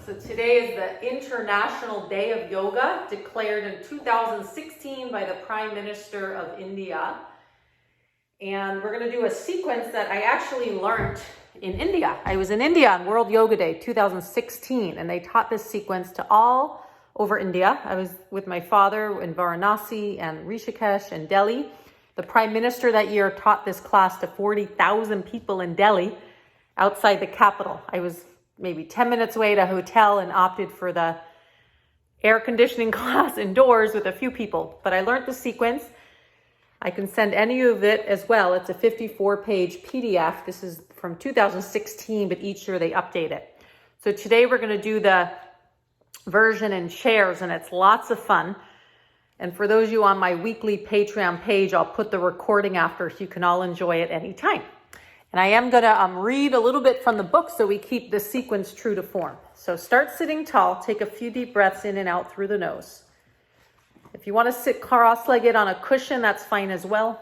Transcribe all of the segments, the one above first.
So today is the International Day of Yoga, declared in 2016 by the Prime Minister of India. And we're going to do a sequence that I actually learned in India. I was in India on World Yoga Day 2016, and they taught this sequence to all over India. I was with my father in Varanasi and Rishikesh and Delhi. The Prime Minister that year taught this class to 40,000 people in Delhi outside the capital. I was maybe 10 minutes away at a hotel and opted for the air conditioning class indoors with a few people. But I learned the sequence. I can send any of it as well. It's a 54-page PDF. This is from 2016, but each year they update it. So today we're going to do the version in chairs, and it's lots of fun. And for those of you on my weekly Patreon page, I'll put the recording after so you can all enjoy it anytime. And I am going to read a little bit from the book so we keep the sequence true to form. So start sitting tall. Take a few deep breaths in and out through the nose. If you want to sit cross-legged on a cushion, that's fine as well.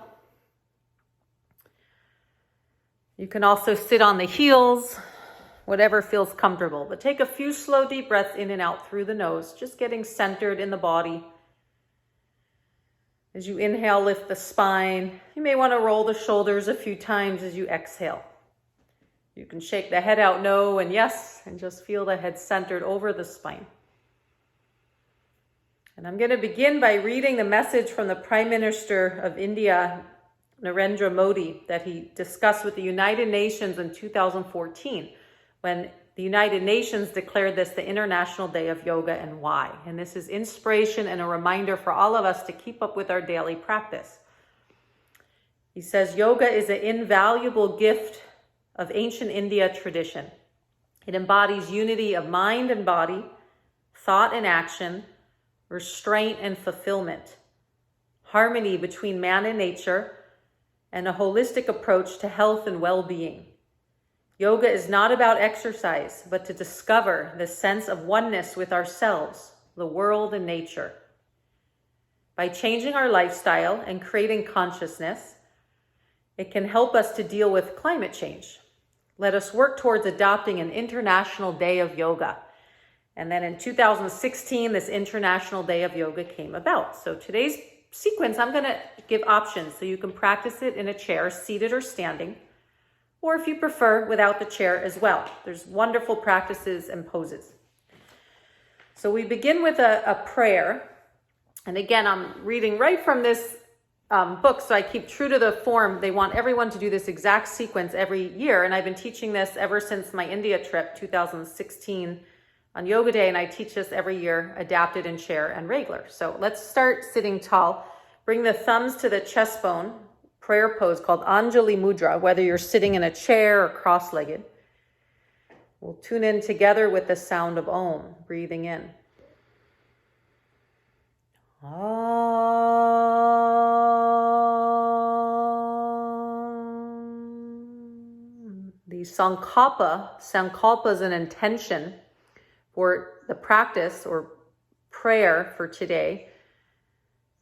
You can also sit on the heels, whatever feels comfortable. But take a few slow deep breaths in and out through the nose, just getting centered in the body. As you inhale, lift the spine. You may want to roll the shoulders a few times as you exhale. You can shake the head out no and yes, and just feel the head centered over the spine. And I'm going to begin by reading the message from the Prime Minister of India, Narendra Modi, that he discussed with the United Nations in 2014, when the United Nations declared this the International Day of Yoga, and why. And this is inspiration and a reminder for all of us to keep up with our daily practice. He says, yoga is an invaluable gift of ancient India tradition. It embodies unity of mind and body, thought and action, restraint and fulfillment, harmony between man and nature, and a holistic approach to health and well-being. Yoga is not about exercise, but to discover the sense of oneness with ourselves, the world, and nature. By changing our lifestyle and creating consciousness, it can help us to deal with climate change. Let us work towards adopting an International Day of Yoga. And then in 2016, this International Day of Yoga came about. So today's sequence, I'm going to give options so you can practice it in a chair, seated or standing, or if you prefer, without the chair as well. There's wonderful practices and poses. So we begin with a prayer. And again, I'm reading right from this book, so I keep true to the form. They want everyone to do this exact sequence every year. And I've been teaching this ever since my India trip, 2016, on Yoga Day. And I teach this every year, adapted in chair and regular. So let's start sitting tall. Bring the thumbs to the chest bone. Prayer pose called Anjali Mudra, whether you're sitting in a chair or cross-legged. We'll tune in together with the sound of Om, breathing in. The Sankalpa is an intention for the practice or prayer for today.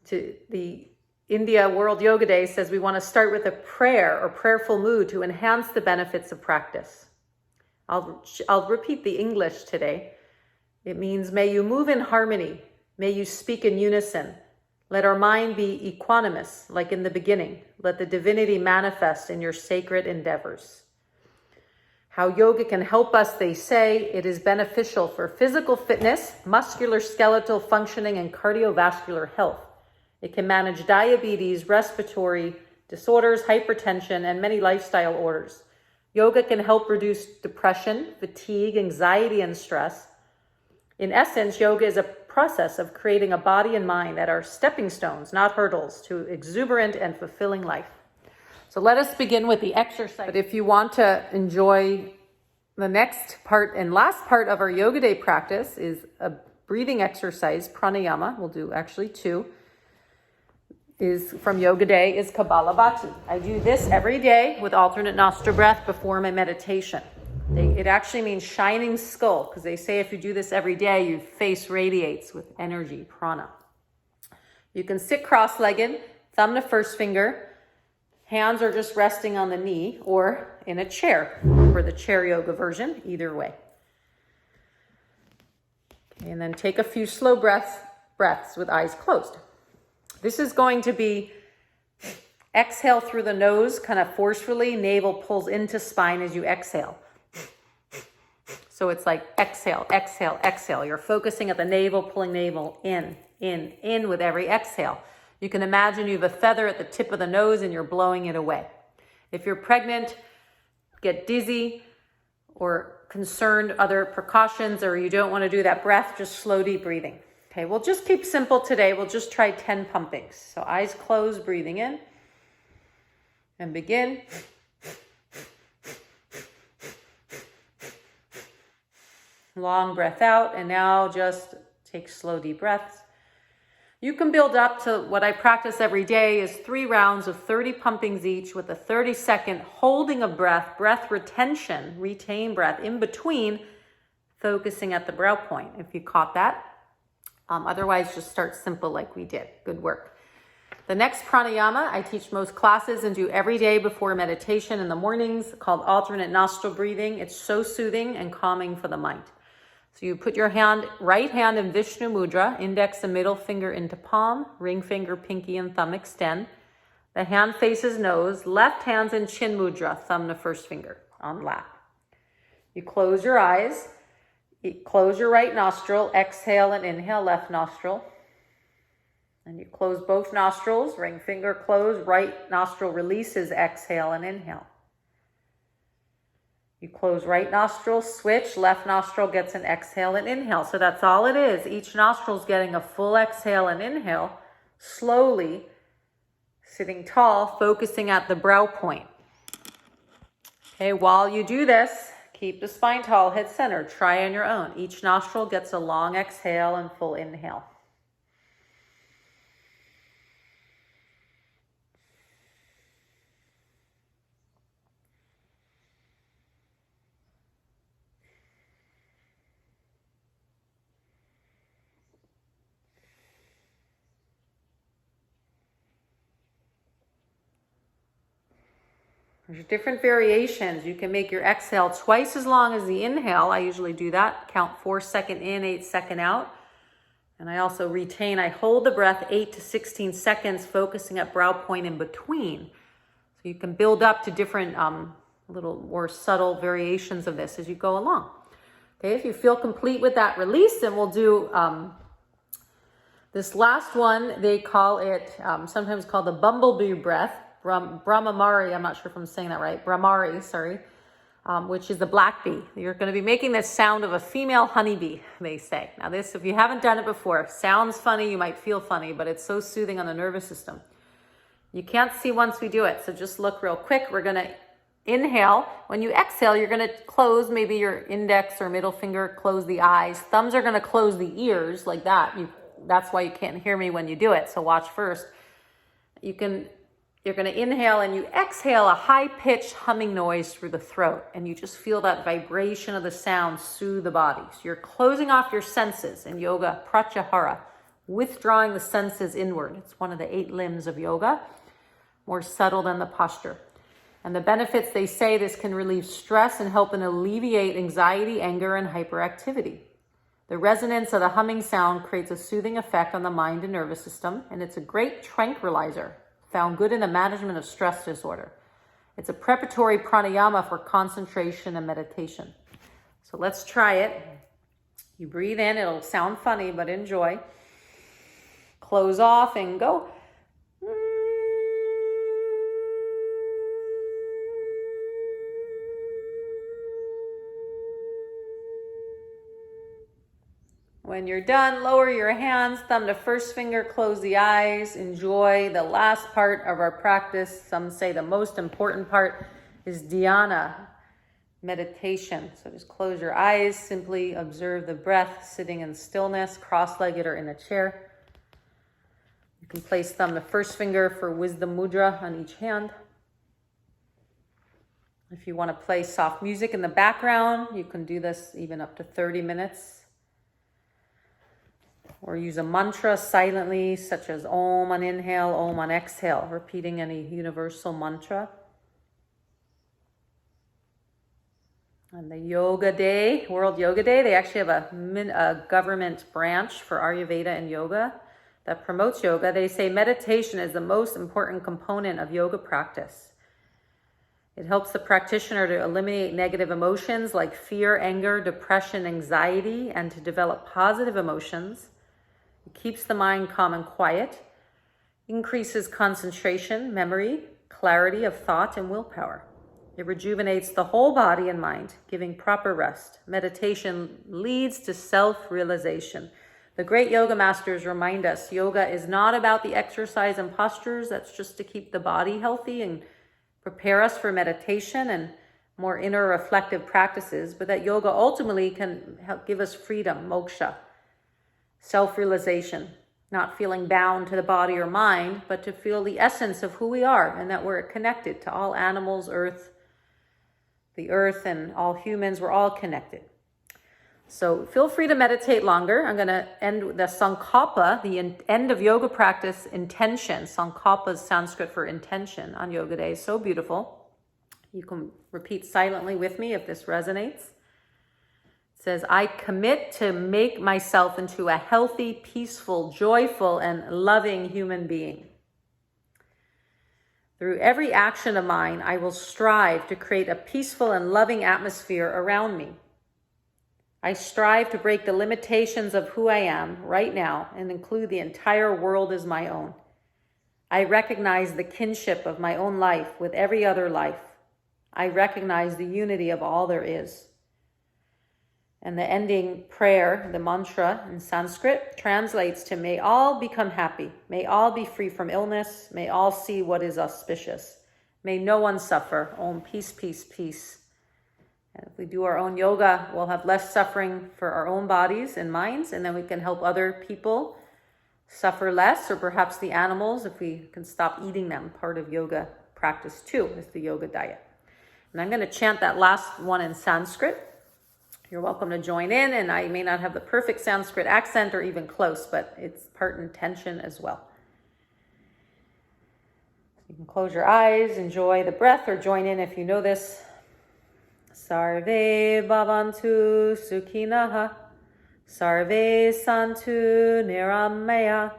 To the India World Yoga Day says we want to start with a prayer or prayerful mood to enhance the benefits of practice. I'll repeat the English today. It means, may you move in harmony. May you speak in unison. Let our mind be equanimous, like in the beginning. Let the divinity manifest in your sacred endeavors. How yoga can help us, they say, it is beneficial for physical fitness, musculoskeletal functioning, and cardiovascular health. It can manage diabetes, respiratory disorders, hypertension, and many lifestyle orders. Yoga can help reduce depression, fatigue, anxiety, and stress. In essence, yoga is a process of creating a body and mind that are stepping stones, not hurdles, to exuberant and fulfilling life. So let us begin with the exercise. But if you want to enjoy the next part and last part of our Yoga Day practice is a breathing exercise, pranayama. We'll do actually two. Is from Yoga Day is Kapalabhati. I do this every day with alternate nostril breath before my meditation. It actually means shining skull, because they say if you do this every day, your face radiates with energy, prana. You can sit cross-legged, thumb to first finger, hands are just resting on the knee, or in a chair for the chair yoga version, either way. Okay, and then take a few slow breaths with eyes closed. This is going to be exhale through the nose, kind of forcefully. Navel pulls into spine as you exhale. So it's like exhale, exhale, exhale. You're focusing at the navel, pulling navel in with every exhale. You can imagine you have a feather at the tip of the nose and you're blowing it away. If you're pregnant, get dizzy, or concerned, other precautions, or you don't want to do that breath, just slow, deep breathing. Okay, we'll just keep simple today. We'll just try 10 pumpings. So eyes closed, breathing in. And begin. Long breath out, and now just take slow, deep breaths. You can build up to what I practice every day is 3 rounds of 30 pumpings each with a 30-second holding of breath retention, retain breath in between, focusing at the brow point, if you caught that. Otherwise, just start simple like we did. Good work. The next pranayama I teach most classes and do every day before meditation in the mornings, called alternate nostril breathing. It's so soothing and calming for the mind. So you put your right hand in Vishnu Mudra, index and middle finger into palm, ring finger, pinky, and thumb extend. The hand faces nose, left hand's in Chin Mudra, thumb to first finger on lap. You close your eyes, close your right nostril, exhale and inhale, left nostril. And you close both nostrils, ring finger closed, right nostril releases, exhale and inhale. You close right nostril, switch, left nostril gets an exhale and inhale. So that's all it is. Each nostril is getting a full exhale and inhale, slowly, sitting tall, focusing at the brow point. Okay, while you do this, keep the spine tall, head center. Try on your own. Each nostril gets a long exhale and full inhale. There's different variations. You can make your exhale twice as long as the inhale. I usually do that. Count 4 seconds in, 8 seconds out. And I also retain, I hold the breath 8 to 16 seconds, focusing at brow point in between. So you can build up to different little more subtle variations of this as you go along. Okay, if you feel complete with that release, then we'll do this last one. They call it, sometimes called the bumblebee breath. Brahmamari, I'm not sure if I'm saying that right, Brahmari, sorry, which is the black bee. You're going to be making the sound of a female honeybee, they say. Now this, if you haven't done it before, sounds funny, you might feel funny, but it's so soothing on the nervous system. You can't see once we do it, so just look real quick. We're going to inhale. When you exhale, you're going to close maybe your index or middle finger, close the eyes. Thumbs are going to close the ears like that. That's why you can't hear me when you do it, so watch first. You're going to inhale and you exhale a high-pitched humming noise through the throat, and you just feel that vibration of the sound soothe the body. So you're closing off your senses in yoga, pratyahara, withdrawing the senses inward. It's one of the 8 limbs of yoga, more subtle than the posture. And the benefits, they say this can relieve stress and help alleviate anxiety, anger, and hyperactivity. The resonance of the humming sound creates a soothing effect on the mind and nervous system, and it's a great tranquilizer, found good in the management of stress disorder. It's a preparatory pranayama for concentration and meditation. So let's try it. You breathe in, it'll sound funny, but enjoy. Close off and go. When you're done, lower your hands, thumb to first finger, close the eyes. Enjoy the last part of our practice. Some say the most important part is dhyana, meditation. So just close your eyes, simply observe the breath, sitting in stillness, cross-legged or in a chair. You can place thumb to first finger for wisdom mudra on each hand. If you want to play soft music in the background, you can do this even up to 30 minutes. Or use a mantra silently, such as Om on inhale, Om on exhale, repeating any universal mantra. On the Yoga Day, World Yoga Day, they actually have a government branch for Ayurveda and yoga that promotes yoga. They say meditation is the most important component of yoga practice. It helps the practitioner to eliminate negative emotions like fear, anger, depression, anxiety, and to develop positive emotions. It keeps the mind calm and quiet, increases concentration, memory, clarity of thought, and willpower. It rejuvenates the whole body and mind, giving proper rest. Meditation leads to self-realization. The great yoga masters remind us yoga is not about the exercise and postures. That's just to keep the body healthy and prepare us for meditation and more inner reflective practices, but that yoga ultimately can help give us freedom, moksha, self-realization, not feeling bound to the body or mind, but to feel the essence of who we are and that we're connected to all animals, the earth and all humans. We're all connected. So feel free to meditate longer. I'm going to end with the Sankalpa, the end of yoga practice intention. Sankalpa is Sanskrit for intention on Yoga Day. So beautiful. You can repeat silently with me if this resonates. It says, I commit to make myself into a healthy, peaceful, joyful, and loving human being. Through every action of mine, I will strive to create a peaceful and loving atmosphere around me. I strive to break the limitations of who I am right now and include the entire world as my own. I recognize the kinship of my own life with every other life. I recognize the unity of all there is. And the ending prayer, the mantra in Sanskrit, translates to, may all become happy. May all be free from illness. May all see what is auspicious. May no one suffer. Om, peace, peace, peace. And if we do our own yoga, we'll have less suffering for our own bodies and minds, and then we can help other people suffer less, or perhaps the animals, if we can stop eating them. Part of yoga practice too is the yoga diet. And I'm going to chant that last one in Sanskrit. You're welcome to join in, and I may not have the perfect Sanskrit accent or even close, but it's part intention as well. You can close your eyes, enjoy the breath, or join in if you know this. Sarve bhavantu sukhinaha, sarve santu niramaya,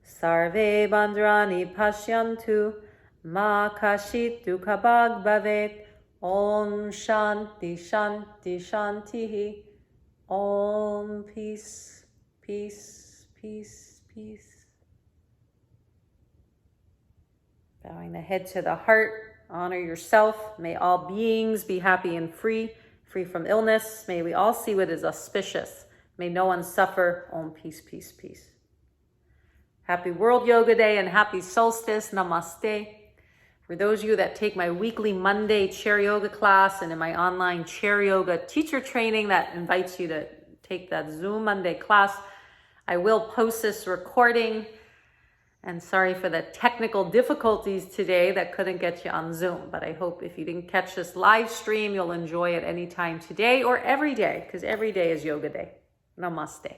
sarve bandrani pashyantu, ma kashit dukhabhag bhavet, om shanti shanti shantihi, om peace, peace, peace, peace. Bowing the head to the heart. Honor yourself. May all beings be happy and free from illness. May we all see what is auspicious. May no one suffer. Om, peace, peace, peace. Happy World Yoga Day and happy solstice. Namaste. For those of you that take my weekly Monday chair yoga class and in my online chair yoga teacher training that invites you to take that Zoom Monday class, I will post this recording. And sorry for the technical difficulties today that couldn't get you on Zoom. But I hope if you didn't catch this live stream, you'll enjoy it anytime today or every day, because every day is Yoga Day. Namaste.